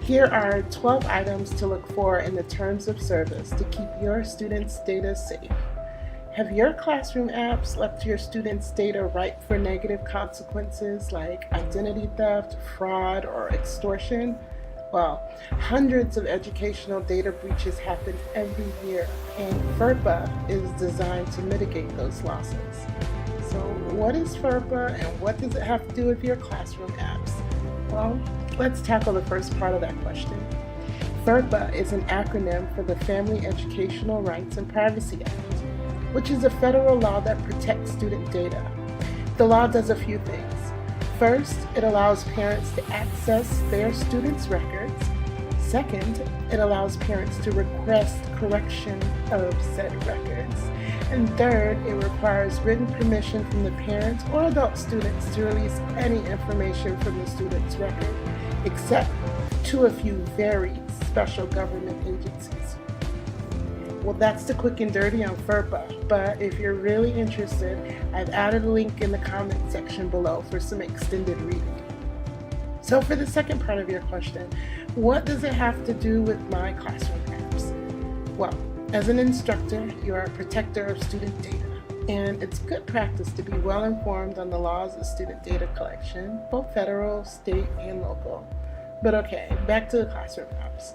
Here are 12 items to look for in the terms of service to keep your students' data safe. Have your classroom apps left your students' data ripe for negative consequences like identity theft, fraud, or extortion? Well, hundreds of educational data breaches happen every year, and Ferpa is designed to mitigate those losses. So, what is Ferpa and what does it have to do with your classroom apps? Well, let's tackle the first part of that question. Ferpa is an acronym for the Family Educational Rights and Privacy Act, which is a federal law that protects student data. The law does a few things. First, it allows parents to access their students' records. Second, it allows parents to request correction of said records. And third, it requires written permission from the parents or adult students to release any information from the student's record, except to a few very special government agencies. Well, that's the quick and dirty on Ferpa, but if you're really interested, I've added a link in the comment section below for some extended reading. So for the second part of your question, what does it have to do with my classroom apps? Well, as an instructor, you are a protector of student data, and it's good practice to be well informed on the laws of student data collection, both federal, state, and local. But okay, back to the classroom apps.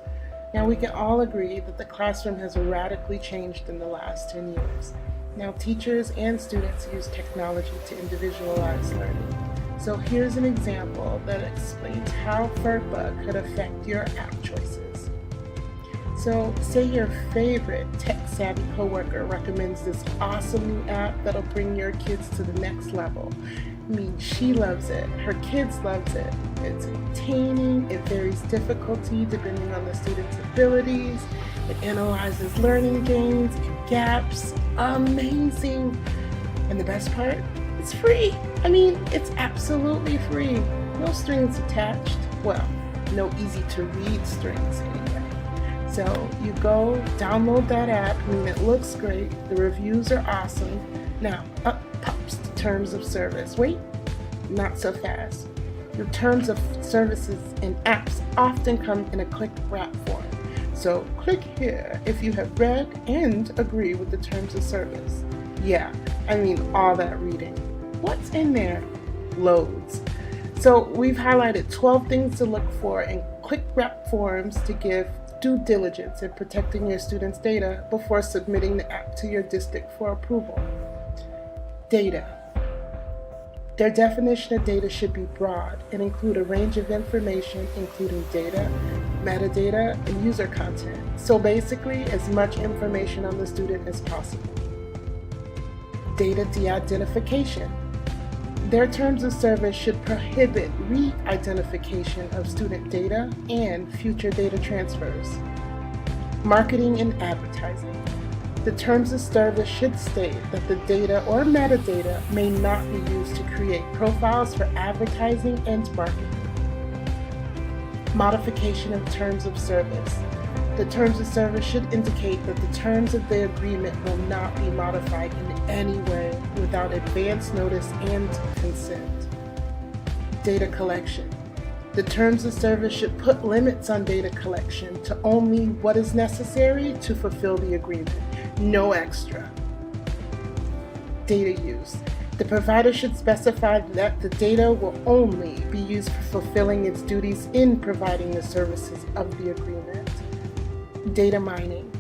Now, we can all agree that the classroom has radically changed in the last 10 years. Now, teachers and students use technology to individualize learning. So here's an example that explains how Ferpa could affect your app choices. So, say your favorite tech-savvy coworker recommends this awesome new app that'll bring your kids to the next level. I mean, she loves it, her kids loves it. It's entertaining, it varies difficulty depending on the student's abilities, it analyzes learning gains and gaps. Amazing! And the best part? It's free! I mean, it's absolutely free. No strings attached. Well, no easy to read strings anyway. So you go download that app. I mean, it looks great. The reviews are awesome. Now, up pops the terms of service. Wait, not so fast. The terms of services in apps often come in a click wrap form. So click here if you have read and agree with the terms of service. Yeah, I mean all that reading. What's in there? Loads. So we've highlighted 12 things to look for in quick wrap forms to give due diligence in protecting your students' data before submitting the app to your district for approval. Data. Their definition of data should be broad and include a range of information, including data, metadata, and user content. So basically, as much information on the student as possible. Data de-identification. Their terms of service should prohibit re-identification of student data and future data transfers. Marketing and advertising. The terms of service should state that the data or metadata may not be used to create profiles for advertising and marketing. Modification of terms of service. The terms of service should indicate that the terms of the agreement will not be modified in any way without advance notice and consent. Data collection. The terms of service should put limits on data collection to only what is necessary to fulfill the agreement, no extra. Data use. The provider should specify that the data will only be used for fulfilling its duties in providing the services of the agreement. Data mining.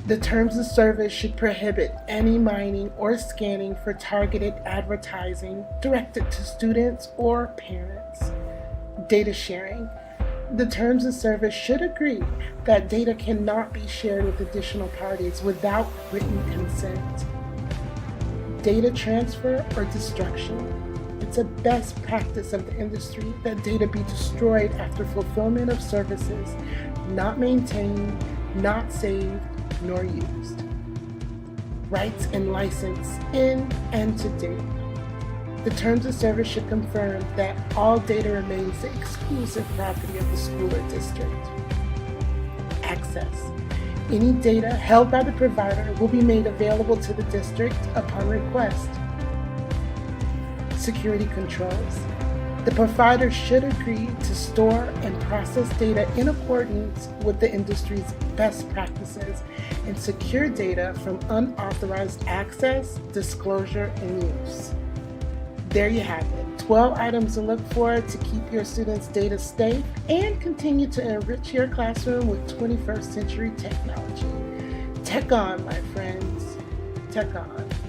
The terms of service should prohibit any mining or scanning for targeted advertising directed to students or parents. Data sharing. The terms of service should agree that data cannot be shared with additional parties without written consent. Data transfer or destruction. It's a best practice of the industry that data be destroyed after fulfillment of services, not maintained, not saved, nor used. Rights and license in and to data. The terms of service should confirm that all data remains the exclusive property of the school or district. Access. Any data held by the provider will be made available to the district upon request. Security controls. The provider should agree to store and process data in accordance with the industry's best practices and secure data from unauthorized access, disclosure, and use. There you have it, 12 items to look for to keep your students' data safe and continue to enrich your classroom with 21st century technology. Tech on, my friends. Tech on.